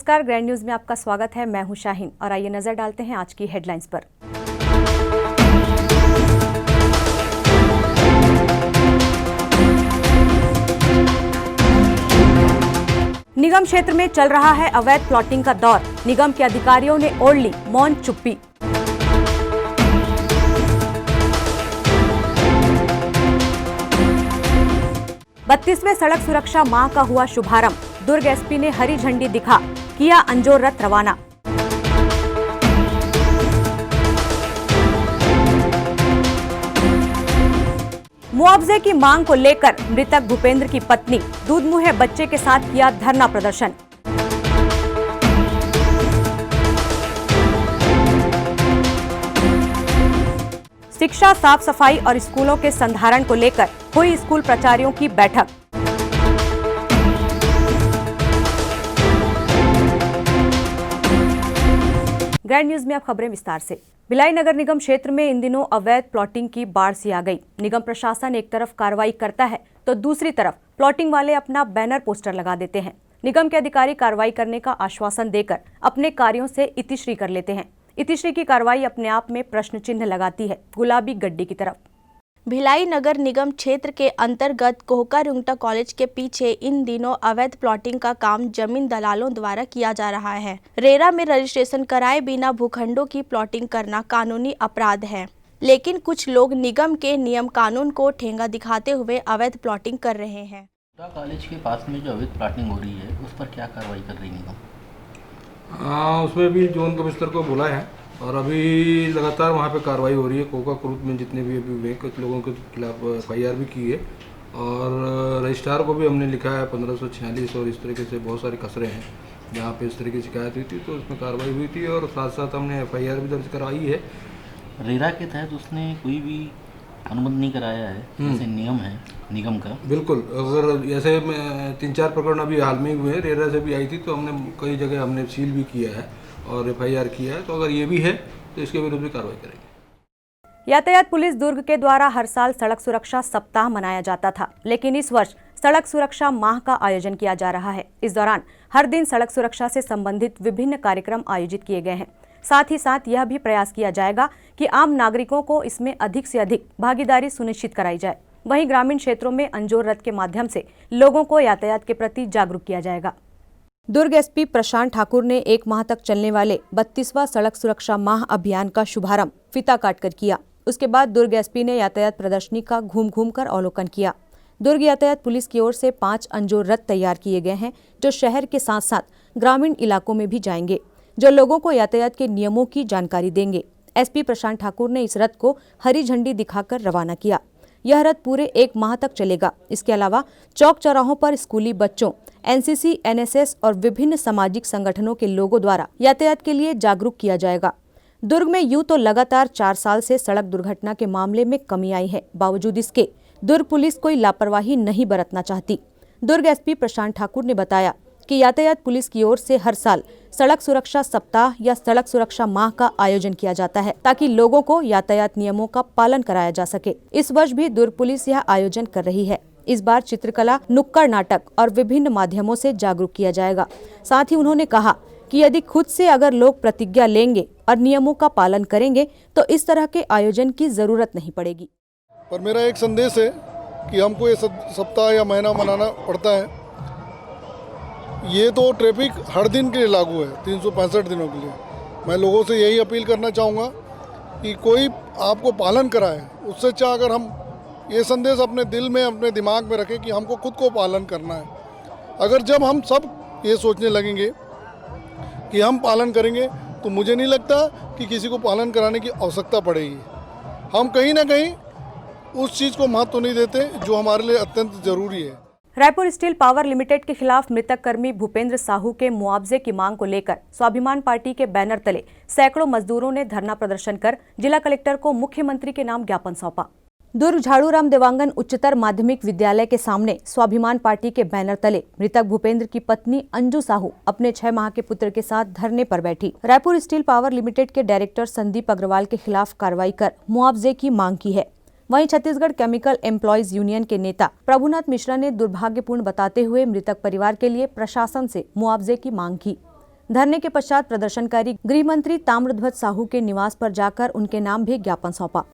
नमस्कार, grand news में आपका स्वागत है। मैं हूं शाहीन और आइए नजर डालते हैं आज की हेडलाइंस पर। निगम क्षेत्र में चल रहा है अवैध प्लॉटिंग का दौर। निगम के अधिकारियों ने ओढ़ ली मौन चुप्पी। बत्तीसवें सड़क सुरक्षा माह का हुआ शुभारंभ। दुर्ग एसपी ने हरी झंडी दिखा किया अंजोर रथ रवाना। मुआवजे की मांग को लेकर मृतक भूपेंद्र की पत्नी दूध मुहे बच्चे के साथ किया धरना प्रदर्शन। शिक्षा, साफ सफाई और स्कूलों के संधारण को लेकर हुई स्कूल प्राचार्यों की बैठक। ग्रैंड न्यूज में अब खबरें विस्तार से। भिलाई नगर निगम क्षेत्र में इन दिनों अवैध प्लॉटिंग की बाढ़ सी आ गई। निगम प्रशासन एक तरफ कार्रवाई करता है तो दूसरी तरफ प्लॉटिंग वाले अपना बैनर पोस्टर लगा देते हैं। निगम के अधिकारी कार्रवाई करने का आश्वासन देकर अपने कार्यों से इतिश्री कर लेते हैं। इतिश्री की कार्रवाई अपने आप में प्रश्न चिन्ह लगाती है गुलाबी गड्ढे की तरफ। भिलाई नगर निगम क्षेत्र के अंतर्गत कोहका रुंगटा कॉलेज के पीछे इन दिनों अवैध प्लॉटिंग का काम जमीन दलालों द्वारा किया जा रहा है। रेरा में रजिस्ट्रेशन कराए बिना भूखंडों की प्लॉटिंग करना कानूनी अपराध है, लेकिन कुछ लोग निगम के नियम कानून को ठेंगा दिखाते हुए अवैध प्लॉटिंग कर रहे हैं। कॉलेज के पास में जो अवैध प्लॉटिंग हो रही है उस पर क्या कार्रवाई कर रही निगम? उसमें भी जोन कमिश्नर को बुलाया है और अभी लगातार वहाँ पे कार्रवाई हो रही है। कोका क्रूज में जितने भी अभी बैंक लोगों के खिलाफ FIR भी की है और रजिस्ट्रार को भी हमने लिखा है 1546 और इस तरीके से बहुत सारे खसरे हैं जहाँ पे इस तरह की शिकायत हुई थी तो उसमें कार्रवाई हुई थी और साथ साथ हमने FIR भी दर्ज करवाई है। रेरा के तहत उसने कोई भी अनुबंध नहीं कराया है जैसे नियम है निगम का? बिल्कुल, अगर ऐसे 3-4 प्रकरण अभी हाल में हुए हैं, रेरा से भी आई थी तो हमने कई जगह हमने सील भी किया है और FIR किया है, तो अगर ये भी है तो इसके विरुद्ध भी कार्रवाई करेंगे। यातायात पुलिस दुर्ग के द्वारा हर साल सड़क सुरक्षा सप्ताह मनाया जाता था, लेकिन इस वर्ष सड़क सुरक्षा माह का आयोजन किया जा रहा है। इस दौरान हर दिन सड़क सुरक्षा से संबंधित विभिन्न कार्यक्रम आयोजित किए गए हैं। साथ ही साथ यह भी प्रयास किया जाएगा कि आम नागरिकों को इसमें अधिक से अधिक भागीदारी सुनिश्चित कराई जाए। वहीं ग्रामीण क्षेत्रों में अंजोर रथ के माध्यम से लोगों को यातायात के प्रति जागरूक किया जाएगा। दुर्ग एसपी प्रशांत ठाकुर ने 1 माह तक चलने वाले 32वां सड़क सुरक्षा माह अभियान का शुभारंभ फीता काटकर किया। उसके बाद दुर्ग एसपी ने यातायात प्रदर्शनी का घूम घूम कर अवलोकन किया। दुर्ग यातायात पुलिस की ओर से 5 अंजोर रथ तैयार किए गए हैं जो शहर के साथ साथ ग्रामीण इलाकों में भी जाएंगे, जो लोगों को यातायात के नियमों की जानकारी देंगे। एसपी प्रशांत ठाकुर ने इस रथ को हरी झंडी दिखाकर रवाना किया। यह रथ पूरे 1 माह तक चलेगा। इसके अलावा चौक चौराहों पर स्कूली बच्चों, NCC, NSS और विभिन्न सामाजिक संगठनों के लोगों द्वारा यातायात के लिए जागरूक किया जाएगा। दुर्ग में यूं तो लगातार 4 साल से सड़क दुर्घटना के मामले में कमी आई है, बावजूद इसके दुर्ग पुलिस कोई लापरवाही नहीं बरतना चाहती। दुर्ग एसपी प्रशांत ठाकुर ने बताया कि यातायात पुलिस की ओर से हर साल सड़क सुरक्षा सप्ताह या सड़क सुरक्षा माह का आयोजन किया जाता है ताकि लोगों को यातायात नियमों का पालन कराया जा सके। इस वर्ष भी दुर्ग पुलिस यह आयोजन कर रही है। इस बार चित्रकला, नुक्कड़ नाटक और विभिन्न माध्यमों से जागरूक किया जाएगा। साथ ही उन्होंने कहा कि यदि खुद से अगर लोग प्रतिज्ञा लेंगे और नियमों का पालन करेंगे तो इस तरह के आयोजन की जरूरत नहीं पड़ेगी। पर मेरा एक संदेश है कि हमको ये सप्ताह या महीना मनाना पड़ता है। ये तो ट्रैफिक हर दिन के लिए लागू है, 365 दिनों के लिए। मैं लोगों से यही अपील करना चाहूँगा कि कोई आपको पालन कराए, उससे अच्छा अगर हम ये संदेश अपने दिल में, अपने दिमाग में रखें कि हमको खुद को पालन करना है। अगर जब हम सब ये सोचने लगेंगे कि हम पालन करेंगे तो मुझे नहीं लगता कि किसी को पालन कराने की आवश्यकता पड़ेगी। हम कहीं ना कहीं उस चीज़ को महत्व नहीं देते जो हमारे लिए अत्यंत जरूरी है। रायपुर स्टील पावर लिमिटेड के खिलाफ मृतक कर्मी भूपेंद्र साहू के मुआवजे की मांग को लेकर स्वाभिमान पार्टी के बैनर तले सैकड़ों मजदूरों ने धरना प्रदर्शन कर जिला कलेक्टर को मुख्यमंत्री के नाम ज्ञापन सौंपा। दुर्ग झाड़ूराम देवांगन उच्चतर माध्यमिक विद्यालय के सामने स्वाभिमान पार्टी के बैनर तले मृतक भूपेंद्र की पत्नी अंजू साहू अपने 6 माह के पुत्र के साथ धरने पर बैठी। रायपुर स्टील पावर लिमिटेड के डायरेक्टर संदीप अग्रवाल के खिलाफ कार्रवाई कर मुआवजे की मांग की है। वहीं छत्तीसगढ़ केमिकल एम्प्लॉयज यूनियन के नेता प्रभुनाथ मिश्रा ने दुर्भाग्यपूर्ण बताते हुए मृतक परिवार के लिए प्रशासन से मुआवजे की मांग की। धरने के पश्चात प्रदर्शनकारी गृह मंत्री ताम्रध्वज साहू के निवास पर जाकर उनके नाम भी ज्ञापन सौंपा।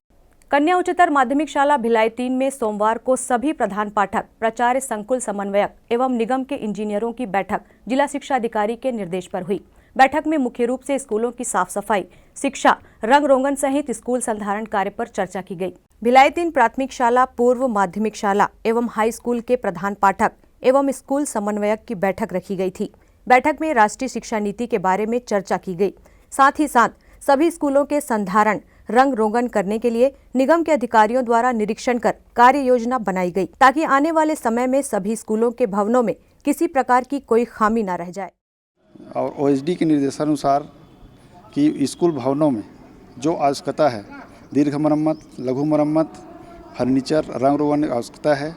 कन्या उच्चतर माध्यमिक शाला भिलाई 3 में सोमवार को सभी प्रधान पाठक, प्राचार्य, संकुल समन्वयक एवं निगम के इंजीनियरों की बैठक जिला शिक्षा अधिकारी के निर्देश पर हुई। बैठक में मुख्य रूप से स्कूलों की साफ सफाई, शिक्षा, रंग रोगन सहित स्कूल संधारण कार्य पर चर्चा की गई। भिलाई 3 प्राथमिक शाला, पूर्व माध्यमिक शाला एवं हाई स्कूल के प्रधान पाठक एवं स्कूल समन्वयक की बैठक रखी गई थी। बैठक में राष्ट्रीय शिक्षा नीति के बारे में चर्चा की गई। साथ ही साथ सभी स्कूलों के संधारण, रंग रोगन करने के लिए निगम के अधिकारियों द्वारा निरीक्षण कर कार्य योजना बनाई गई, ताकि आने वाले समय में सभी स्कूलों के भवनों में किसी प्रकार की कोई खामी न रह जाए। और ओएसडी के निर्देशानुसार कि स्कूल भवनों में जो आवश्यकता है, दीर्घ मरम्मत, लघु मरम्मत, फर्नीचर, रंग रोगन आवश्यकता है,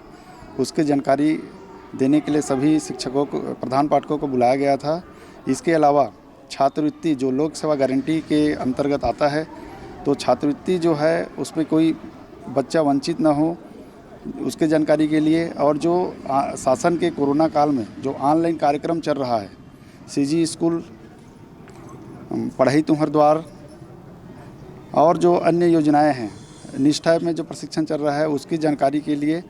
उसकी जानकारी देने के लिए सभी शिक्षकों को, प्रधान पाठकों को बुलाया गया था। इसके अलावा छात्रवृत्ति जो लोक सेवा गारंटी के अंतर्गत आता है, तो छात्रवृत्ति जो है उसमें कोई बच्चा वंचित ना हो, उसके जानकारी के लिए, और जो शासन के कोरोना काल में जो ऑनलाइन कार्यक्रम चल रहा है, सीजी स्कूल, पढ़ाई तुम्हारे द्वार और जो अन्य योजनाएं हैं, निष्ठा में जो प्रशिक्षण चल रहा है, उसकी जानकारी के लिए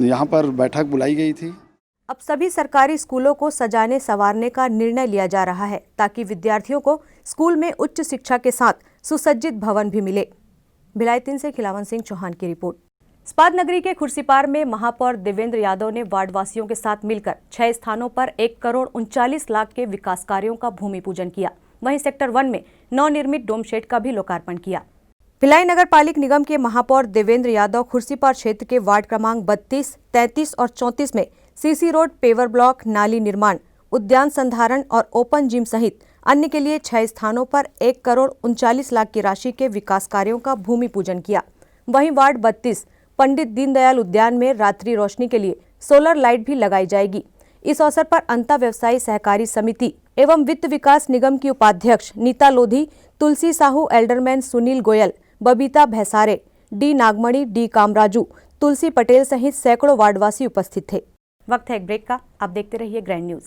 यहाँ पर बैठक बुलाई गई थी। अब सभी सरकारी स्कूलों को सजाने संवारने का निर्णय लिया जा रहा है, ताकि विद्यार्थियों को स्कूल में उच्च शिक्षा के साथ सुसज्जित भवन भी मिले। भिलाई 3 से खिलावन सिंह चौहान की रिपोर्ट। इस्पात नगरी के खुर्सीपार में महापौर देवेंद्र यादव ने वार्ड वासियों के साथ मिलकर 6 स्थानों पर 1 करोड़ 39 लाख के विकास कार्यों का भूमि पूजन किया। वहीं सेक्टर 1 में नवनिर्मित डोम शेड का भी लोकार्पण किया। भिलाई नगर पालिक निगम के महापौर देवेंद्र यादव खुर्सीपार क्षेत्र के वार्ड क्रमांक 32, 33 और 34 में सीसी रोड, पेवर ब्लॉक, नाली निर्माण, उद्यान संधारण और ओपन जिम सहित अन्य के लिए 6 स्थानों पर 1 करोड़ 39 लाख की राशि के विकास कार्यों का भूमि पूजन किया। वहीं वार्ड 32 पंडित दीनदयाल उद्यान में रात्रि रोशनी के लिए सोलर लाइट भी लगाई जाएगी। इस अवसर पर अंता व्यवसायी सहकारी समिति एवं वित्त विकास निगम की उपाध्यक्ष नीता लोधी, तुलसी साहू, एल्डरमैन सुनील गोयल, बबीता भैसारे, डी नागमणि, डी कामराजू, तुलसी पटेल सहित सैकड़ों वार्डवासी उपस्थित थे। वक्त है एक ब्रेक का, आप देखते रहिए ग्रैंड न्यूज।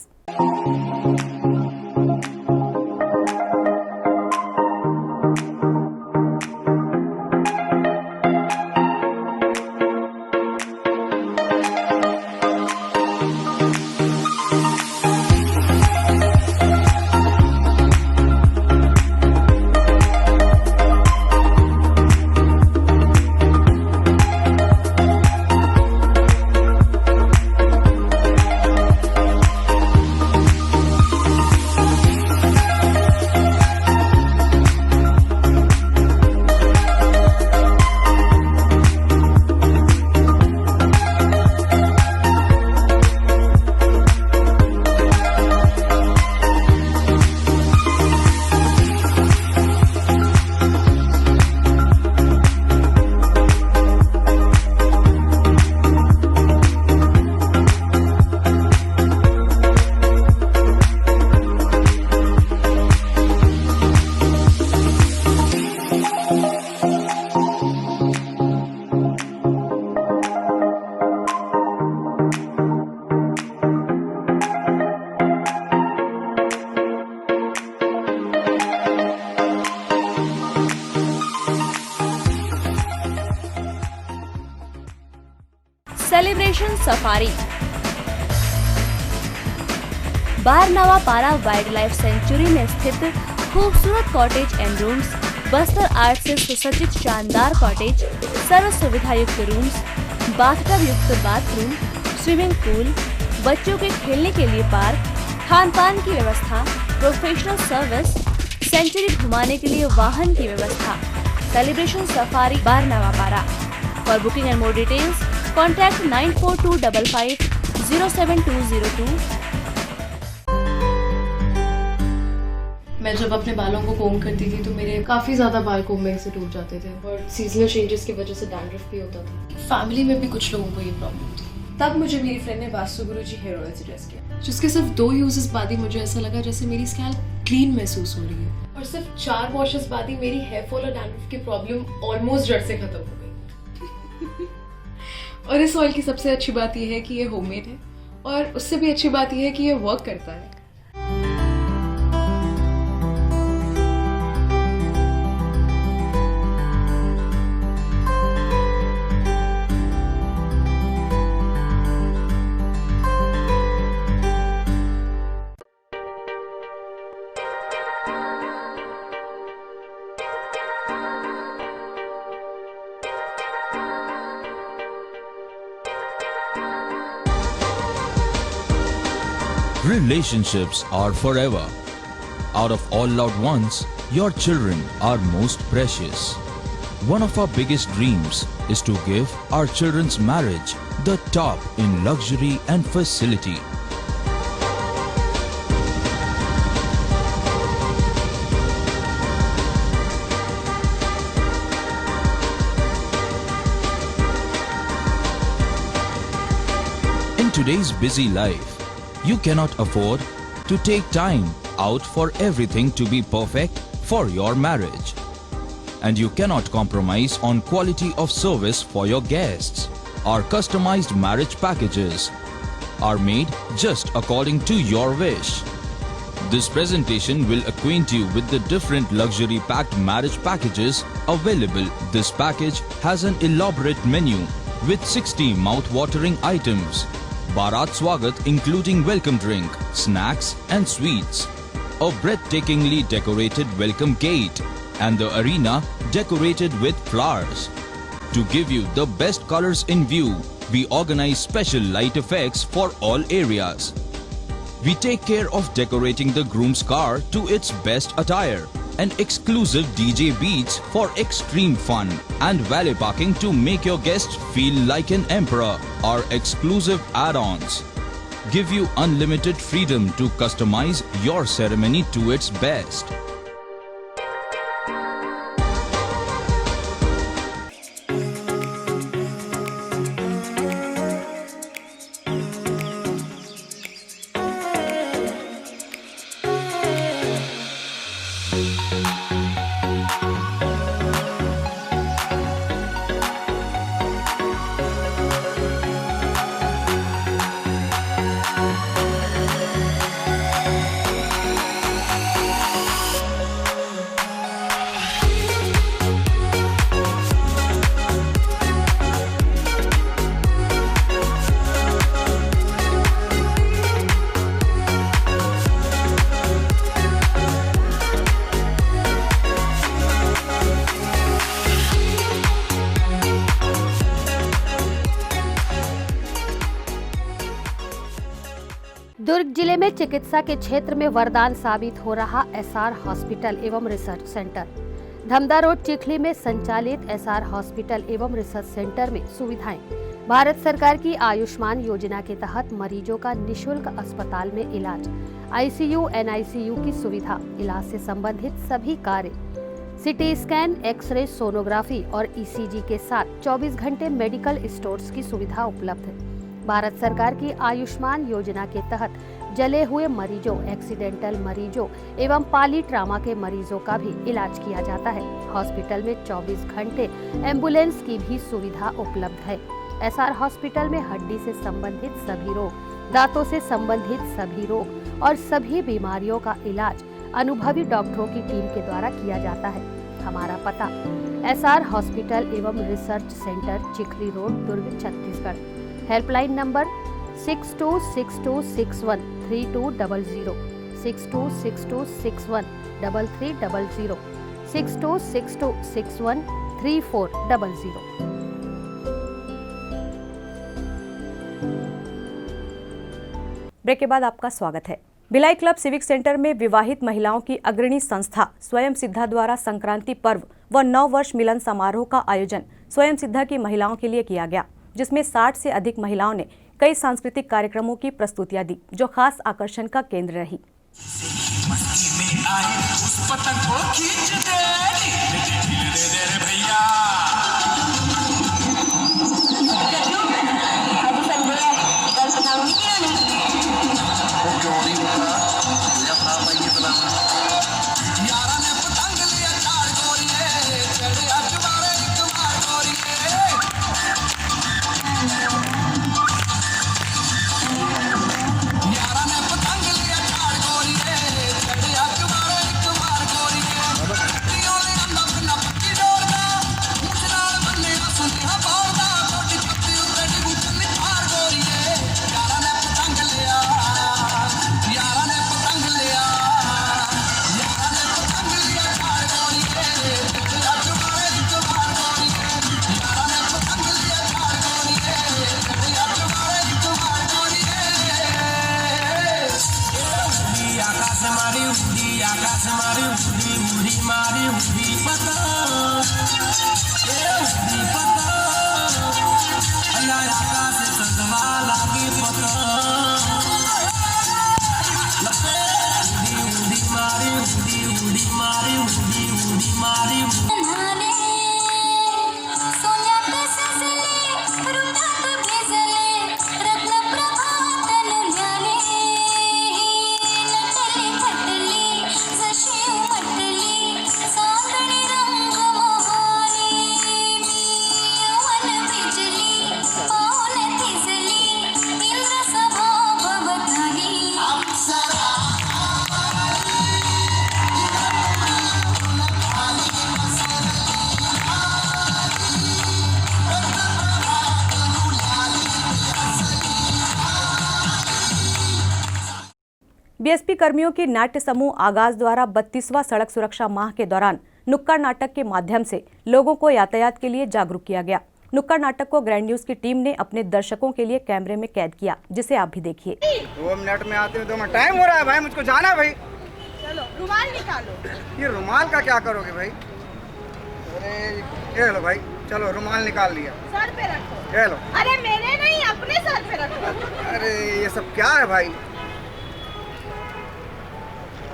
सेलिब्रेशन सफारी बारनावा पारा वाइल्ड लाइफ सेंचुरी में स्थित खूबसूरत cottage and rooms, Bastar art से सुसज्जित शानदार कॉटेज, सर्व सुविधा युक्त रूम्स, बाथटब युक्त बाथरूम, स्विमिंग पूल, बच्चों के खेलने के लिए पार्क, खान पान की व्यवस्था, प्रोफेशनल सर्विस, सेंचुरी घुमाने के लिए वाहन की व्यवस्था। सेलिब्रेशन सफारी बारनावा पारा। For booking and more details contact 9425507202। मैं जब अपने बालों को कोम करती थी तो मेरे काफ़ी ज़्यादा बाल कोम्बिंग से टूट जाते थे और सीजनल चेंजेस की वजह से डैंड्रफ भी होता था। फैमिली में भी कुछ लोगों को ये प्रॉब्लम थी। तब मुझे मेरी फ्रेंड ने वास्तु गुरुजी हेयर ऑयल सजेस्ट किया, जिसके सिर्फ 2 यूजेस बाद ही मुझे ऐसा लगा जैसे मेरी स्कैल्प क्लीन महसूस हो रही है, और सिर्फ 4 वॉशेस बाद ही मेरी हेयर फॉल और डैंड्रफ की प्रॉब्लम ऑलमोस्ट जड़ से खत्म हो गई। और इस ऑयल की सबसे अच्छी बात यह है कि ये होममेड है, और उससे भी अच्छी बात यह है कि ये वर्क करता है। Relationships are forever. Out of all loved ones, your children are most precious. One of our biggest dreams is to give our children's marriage the top in luxury and facility. In today's busy life, you cannot afford to take time out for everything to be perfect for your marriage. And you cannot compromise on quality of service for your guests. Our customized marriage packages are made just according to your wish. This presentation will acquaint you with the different luxury packed marriage packages available. This package has an elaborate menu with 60 mouth-watering items. Bharat Swagat including welcome drink, snacks and sweets. A breathtakingly decorated welcome gate and the arena decorated with flowers. To give you the best colors in view, we organize special light effects for all areas. We take care of decorating the groom's car to its best attire and exclusive DJ beats for extreme fun and valet parking to make your guests feel like an emperor. Our exclusive add-ons give you unlimited freedom to customize your ceremony to its best. दुर्ग जिले में चिकित्सा के क्षेत्र में वरदान साबित हो रहा एसआर हॉस्पिटल एवं research centre. Dhamda road Chikhli में संचालित एसआर हॉस्पिटल एवं रिसर्च सेंटर में सुविधाएं भारत सरकार की आयुष्मान योजना के तहत मरीजों का निशुल्क अस्पताल में इलाज, आईसीयू एनआईसीयू की सुविधा, इलाज से संबंधित सभी कार्य, सिटी स्कैन, एक्सरे, सोनोग्राफी और ईसीजी के साथ 24 घंटे मेडिकल स्टोर्स की सुविधा उपलब्ध है। भारत सरकार की आयुष्मान योजना के तहत जले हुए मरीजों, एक्सीडेंटल मरीजों एवं पाली ट्रामा के मरीजों का भी इलाज किया जाता है। हॉस्पिटल में 24 घंटे एम्बुलेंस की भी सुविधा उपलब्ध है। एसआर हॉस्पिटल में हड्डी से संबंधित सभी रोग, दांतों से संबंधित सभी रोग और सभी बीमारियों का इलाज अनुभवी डॉक्टरों की टीम के द्वारा किया जाता है। हमारा पता एसआर हॉस्पिटल एवं research centre, Chikhli road, Durg, Chhattisgarh. Helpline number 6262613200, 6262613300, 6262613400। Break के बाद आपका स्वागत है। भिलाई क्लब सिविक सेंटर में विवाहित महिलाओं की अग्रणी संस्था स्वयं सिद्धा द्वारा संक्रांति पर्व व 9 वर्ष मिलन समारोह का आयोजन स्वयं सिद्धा की महिलाओं के लिए किया गया, जिसमें 60 से अधिक महिलाओं ने कई सांस्कृतिक कार्यक्रमों की प्रस्तुतियां दी, जो खास आकर्षण का केंद्र रही। बीएसपी कर्मियों की नाट्य समूह आगाज द्वारा 32वां सड़क सुरक्षा माह के दौरान नुक्कड़ नाटक के माध्यम से लोगों को यातायात के लिए जागरूक किया गया। नुक्कड़ नाटक को ग्रैंड न्यूज की टीम ने अपने दर्शकों के लिए कैमरे में कैद किया, जिसे आप भी देखिए। 2 मिनट में आते हो, 2 मिनट टाइम हो रहा है भाई, मुझको जाना है भाई। चलो रुमाल निकालो। ये रुमाल का क्या करोगे भाई? अरे ये लो भाई, चलो रुमाल निकाल लिया, सर पे रखो। ये लो। अरे मेरे नहीं, अपने सर पे रखो। अरे ये सब क्या है भाई?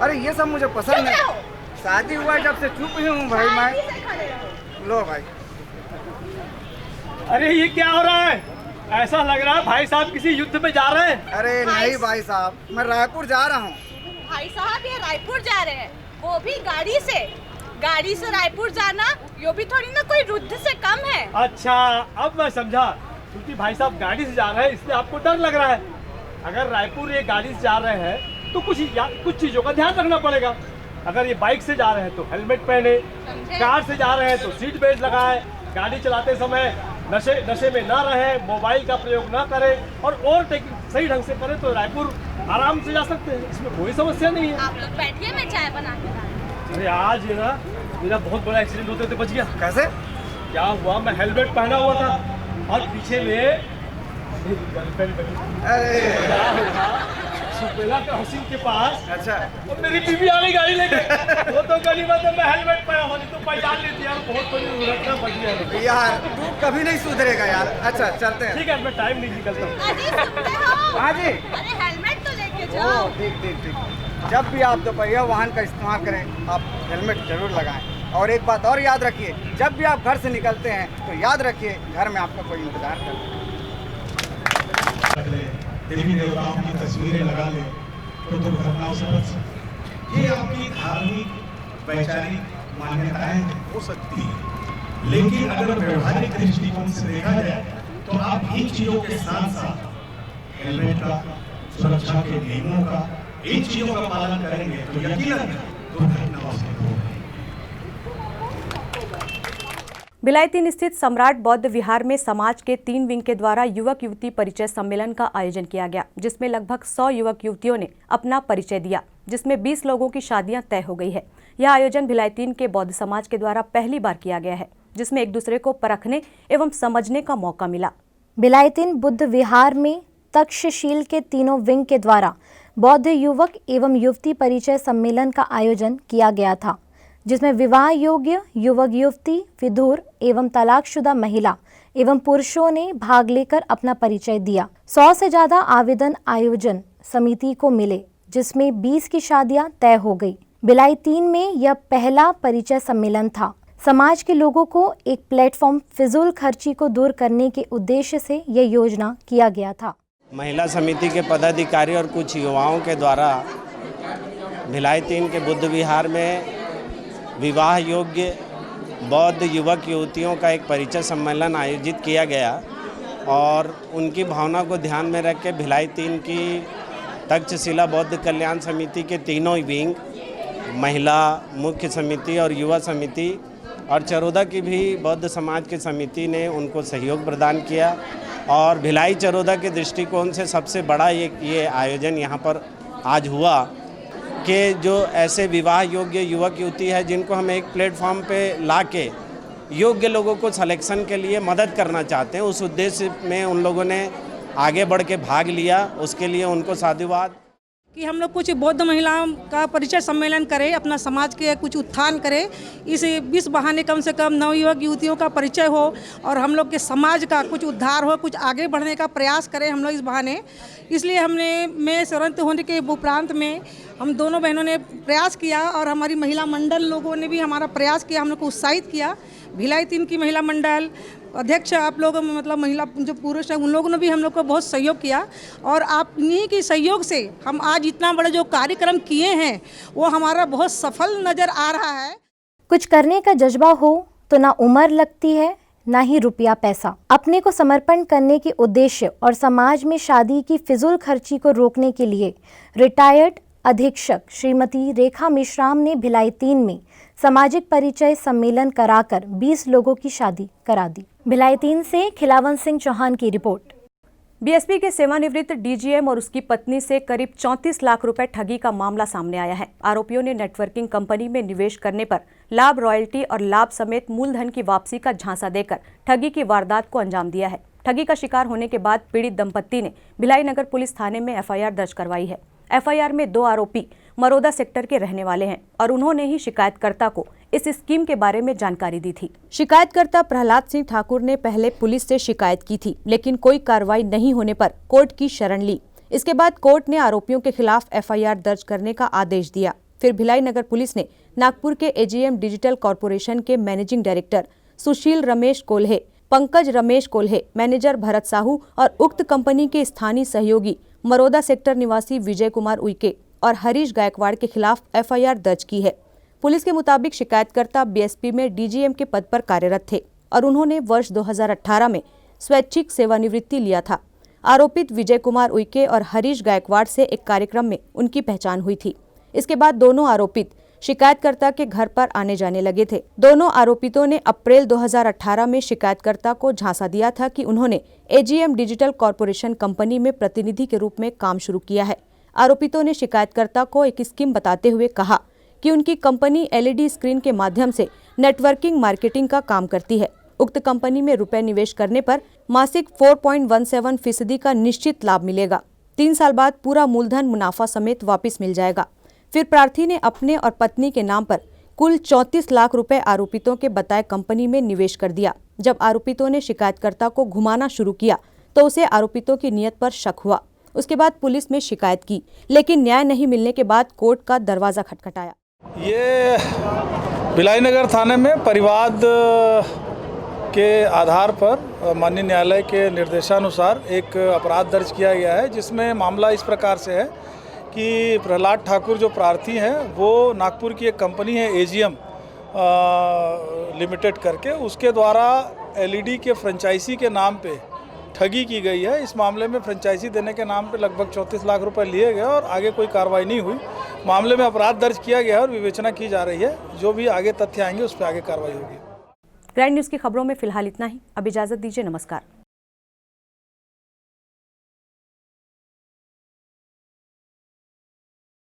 अरे ये सब मुझे पसंद नहीं। शादी हुआ है जब से चुप ही हूँ भाई मैं। लो भाई। अरे ये क्या हो रहा है? ऐसा लग रहा है भाई साहब किसी युद्ध में जा रहे हैं। अरे नहीं भाई साहब, मैं रायपुर जा रहा हूँ। भाई साहब ये रायपुर जा रहे हैं, वो भी गाड़ी से। गाड़ी से रायपुर जाना यो भी थोड़ी ना कोई युद्ध से कम है। अच्छा अब मैं समझा, क्योंकि भाई साहब गाड़ी से जा रहे हैं इसलिए आपको डर लग रहा है। अगर रायपुर ये गाड़ी से जा रहे हैं तो कुछ चीजों का ध्यान रखना पड़ेगा। अगर ये बाइक से जा रहे हैं तो हेलमेट पहने, कार से जा रहे हैं तो सीट बेल्ट लगाए, गाड़ी चलाते समय नशे में ना रहे, मोबाइल का प्रयोग ना करें और ओवरटेकिंग सही ढंग से करें तो रायपुर आराम से जा सकते हैं, इसमें कोई समस्या नहीं है। आप लोग बैठिए, मैं चाय बना के लाऊं। अरे आज ये ना मेरा बहुत बड़ा एक्सीडेंट होते बच गया। कैसे? क्या हुआ, मैं हेलमेट पहना हुआ था और पीछे में सुपेला क्रॉसिंग के पास। अच्छा। और मेरी बीवी आ गई गाड़ी लेके। वो तो गली में तो मैं हेलमेट पहना हुआ, तो पहचान लेती यार, बहुत बड़ी दुर्घटना बच गया यार। तू कभी नहीं सुधरेगा यार। अच्छा चलते हैं। ठीक है, मैं टाइम नहीं निकलता हूँ। हाँ जी। अरे हेलमेट तो लेके जाओ। ठीक। जब भी आप दोपहिया वाहन का इस्तेमाल करें, आप हेलमेट जरूर लगाएं। और एक बात और याद रखिए, जब भी आप घर से निकलते हैं तो याद रखिए घर में आपका कोई इंतजार कर रहा है। देवी देवताओं की तस्वीरें लगा ले तो दुर्घटनाओं से बच सकते। ये आपकी धार्मिक वैचारिक मान्यताएं हो सकती है, लेकिन अगर व्यवहारिक दृष्टिकोण से देखा जाए तो आप इन चीजों के साथ साथ हेलमेट का, सुरक्षा के नियमों का, इन चीजों का पालन करेंगे तो यकीनन दुर्घटनाओं से होगी। बिलायतीन स्थित सम्राट बौद्ध विहार में समाज के 3 विंग के द्वारा युवक युवती परिचय सम्मेलन का आयोजन किया गया, जिसमें लगभग 100 युवक युवतियों ने अपना परिचय दिया, जिसमें 20 लोगों की शादियां तय हो गई है। यह आयोजन बिलायतीन के बौद्ध समाज के द्वारा पहली बार किया गया है, जिसमें एक दूसरे को परखने एवं समझने का मौका मिला। बिलायतीन बुद्ध विहार में तक्षशिल के 3 विंग के द्वारा बौद्ध युवक एवं युवती परिचय सम्मेलन का आयोजन किया गया था, जिसमें विवाह योग्य युवक युवती, विधुर एवं तलाकशुदा महिला एवं पुरुषों ने भाग लेकर अपना परिचय दिया। 100 से ज्यादा आवेदन आयोजन समिति को मिले, जिसमें 20 की शादियां तय हो गई। बिलायतीन में यह पहला परिचय सम्मेलन था। समाज के लोगों को एक प्लेटफॉर्म फिजूल खर्ची को दूर करने के उद्देश्य से यह योजना किया गया था। महिला समिति के पदाधिकारी और कुछ युवाओं के द्वारा बिलायतीन के बुद्ध विहार में विवाह योग्य बौद्ध युवक युवतियों का एक परिचय सम्मेलन आयोजित किया गया और उनकी भावना को ध्यान में रख के बिलायतीन की तक्षशिला बौद्ध कल्याण समिति के 3 विंग, महिला मुख्य समिति और युवा समिति और चरोदा की भी बौद्ध समाज की समिति ने उनको सहयोग प्रदान किया और भिलाई चरोदा के दृष्टिकोण से सबसे बड़ा ये आयोजन यहाँ पर आज हुआ कि जो ऐसे विवाह योग्य युवक युवती है जिनको हम एक प्लेटफॉर्म पे लाके योग्य लोगों को सिलेक्शन के लिए मदद करना चाहते हैं, उस उद्देश्य में उन लोगों ने आगे बढ़ के भाग लिया। उसके लिए उनको साधुवाद। कि हम लोग कुछ बौद्ध महिलाओं का परिचय सम्मेलन करें, अपना समाज के कुछ उत्थान करें। इस बहाने कम से कम नवयुवक युवतियों का परिचय हो और हम लोग के समाज का कुछ उद्धार हो, कुछ आगे बढ़ने का प्रयास करें हम लोग इस बहाने। इसलिए मैं सेवानिवृत्त होने के उपरांत में हम दोनों बहनों ने प्रयास किया और हमारी महिला मंडल लोगों ने भी हमारा प्रयास किया, हम लोग को उत्साहित किया। भिलाई 3 की महिला मंडल अध्यक्ष आप लोग मतलब महिला जो पुरुष हैं उन लोगों ने भी हम लोग को बहुत सहयोग किया और आप इन्हीं के सहयोग से हम आज इतना बड़ा जो कार्यक्रम किए हैं वो हमारा बहुत सफल नज़र आ रहा है। कुछ करने का जज्बा हो तो ना उम्र लगती है ना ही रुपया पैसा। अपने को समर्पण करने के उद्देश्य और समाज में शादी की फिजूल खर्ची को रोकने के लिए रिटायर्ड अधीक्षक श्रीमती रेखा मेश्राम ने भिलाई 3 में सामाजिक परिचय सम्मेलन कराकर 20 लोगों की शादी करा दी। भिलाई 3 से खिलावन सिंह चौहान की रिपोर्ट। बीएसपी के सेवानिवृत्त डीजीएम और उसकी पत्नी से करीब 34 लाख रुपए ठगी का मामला सामने आया है। आरोपियों ने नेटवर्किंग कंपनी में निवेश करने पर लाभ, रॉयल्टी और लाभ समेत मूलधन की वापसी का झांसा देकर ठगी की वारदात को अंजाम दिया है। ठगी का शिकार होने के बाद पीड़ित दंपत्ति ने भिलाई नगर पुलिस थाने में एफआईआर दर्ज करवाई है। एफआईआर में 2 आरोपी मरोदा सेक्टर के रहने वाले हैं और उन्होंने ही शिकायतकर्ता को इस स्कीम के बारे में जानकारी दी थी। शिकायतकर्ता प्रहलाद सिंह ठाकुर ने पहले पुलिस से शिकायत की थी, लेकिन कोई कार्रवाई नहीं होने पर कोर्ट की शरण ली। इसके बाद कोर्ट ने आरोपियों के खिलाफ एफआईआर दर्ज करने का आदेश दिया। फिर भिलाई नगर पुलिस ने नागपुर के एजीएम डिजिटल कॉर्पोरेशन के मैनेजिंग डायरेक्टर सुशील रमेश कोल्हे, पंकज रमेश कोल्हे, मैनेजर भरत साहू और उक्त कंपनी के स्थानीय सहयोगी मरोदा सेक्टर निवासी विजय कुमार उइके और हरीश गायकवाड़ के खिलाफ एफआईआर दर्ज की है। पुलिस के मुताबिक शिकायतकर्ता बीएसपी में डीजीएम के पद पर कार्यरत थे और उन्होंने वर्ष 2018 में स्वैच्छिक सेवानिवृत्ति लिया था। आरोपित विजय कुमार उइके और हरीश गायकवाड़ से एक कार्यक्रम में उनकी पहचान हुई थी। इसके बाद दोनों आरोपित शिकायतकर्ता के घर पर आने जाने लगे थे। दोनों आरोपितों ने अप्रैल 2018 में शिकायतकर्ता को झांसा दिया था कि उन्होंने एजीएम डिजिटल कॉर्पोरेशन कंपनी में प्रतिनिधि के रूप में काम शुरू किया है। आरोपितों ने शिकायतकर्ता को एक स्कीम बताते हुए कहा कि उनकी कंपनी एलईडी स्क्रीन के माध्यम से नेटवर्किंग मार्केटिंग का काम करती है। उक्त कंपनी में रुपए निवेश करने पर मासिक 4.17% का निश्चित लाभ मिलेगा। 3 साल बाद पूरा मूलधन मुनाफा समेत वापस मिल जाएगा। फिर प्रार्थी ने अपने और पत्नी के नाम पर कुल 34 लाख रुपए आरोपितों के बताए कंपनी में निवेश कर दिया। जब आरोपितों ने शिकायतकर्ता को घुमाना शुरू किया तो उसे आरोपितों की नीयत पर शक हुआ। उसके बाद पुलिस में शिकायत की, लेकिन न्याय नहीं मिलने के बाद कोर्ट का दरवाजा खटखटाया। ये भिलाई नगर थाने में परिवाद के आधार पर माननीय न्यायालय के निर्देशानुसार एक अपराध दर्ज किया गया है, जिसमें मामला इस प्रकार से है कि प्रहलाद ठाकुर जो प्रार्थी हैं वो नागपुर की एक कंपनी है एजीएम लिमिटेड करके, उसके द्वारा एलईडी के फ्रेंचाइजी के नाम पे ठगी की गई है। इस मामले में फ्रेंचाइजी देने के नाम पे लगभग 34 लाख रुपए लिए गए और आगे कोई कार्रवाई नहीं हुई। मामले में अपराध दर्ज किया गया है और विवेचना की जा रही है। जो भी आगे तथ्य आएंगे उस पर आगे कार्रवाई होगी। ग्रैंड न्यूज़ की खबरों में फिलहाल इतना ही। अब इजाजत दीजिए, नमस्कार।